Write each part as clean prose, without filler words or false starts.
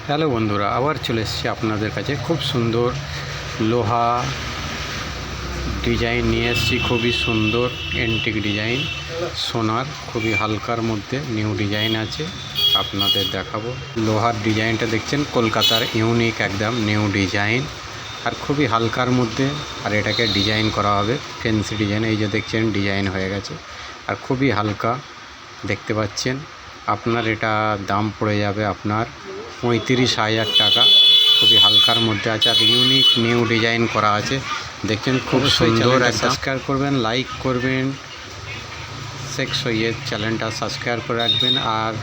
Hello বন্ধুরা, আবার চলে এসেছি আপনাদের কাছে খুব সুন্দর লোহা ডিজাইন নিয়ে এসেছি। খুবই সুন্দর এন্টিক ডিজাইন, সোনার খুবই হালকার মধ্যে নিউ ডিজাইন আছে, আপনাদের দেখাবো। লোহার ডিজাইনটা দেখছেন, কলকাতার ইউনিক একদম নিউ ডিজাইন, আর খুবই হালকার মধ্যে। আর এটাকে ডিজাইন করা হবে ফ্যান্সি ডিজাইন। এই যে দেখছেন ডিজাইন হয়ে গেছে, আর খুবই হালকা দেখতে পাচ্ছেন। আপনার এটা দাম পড়ে যাবে আপনার 35,000 টাকা। খুবই হালকার মধ্যে আছে, আর ইউনিক নিউ ডিজাইন করা আছে। দেখছেন খুব সুন্দর। সাবস্ক্রাইব করবেন, লাইক করবেন, শেখ সৈয়দ চ্যানেলটা সাবস্ক্রাইব করে রাখবেন। আর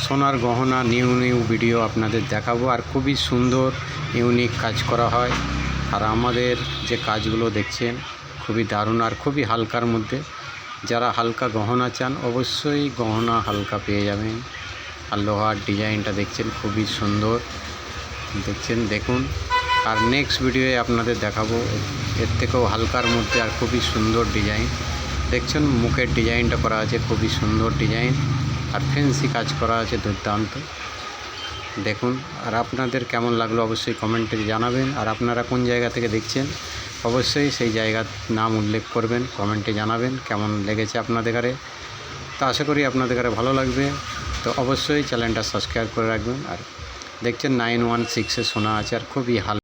সোনার গহনা নিউ নিউ ভিডিও আপনাদের দেখাবো। আর খুবই সুন্দর ইউনিক কাজ করা হয়। আর আমাদের যে কাজগুলো দেখছেন খুবই দারুণ আর খুবই হালকার মধ্যে। যারা হালকা গহনা চান অবশ্যই গহনা হালকা পেয়ে যাবেন। আর লোহার ডিজাইনটা দেখছেন খুবই সুন্দর, দেখছেন দেখুন। আর নেক্সট ভিডিওয়ে আপনাদের দেখাবো এর থেকেও হালকার মধ্যে আর খুবই সুন্দর ডিজাইন। দেখছেন মুখের ডিজাইনটা করা আছে, খুবই সুন্দর ডিজাইন, আর ফ্যান্সি কাজ করা আছে দুর্দান্ত। দেখুন, আর আপনাদের কেমন লাগলো অবশ্যই কমেন্টে জানাবেন। আর আপনারা কোন জায়গা থেকে দেখছেন অবশ্যই সেই জায়গার নাম উল্লেখ করবেন, কমেন্টে জানাবেন কেমন লেগেছে আপনাদের ঘরে। তো আশা করি আপনাদের ঘরে ভালো লাগবে। তো অবশ্যই চ্যানেলটা সাবস্ক্রাইব করে রাখবেন। আর দেখছেন 916 সোনা আছে, আর খুবই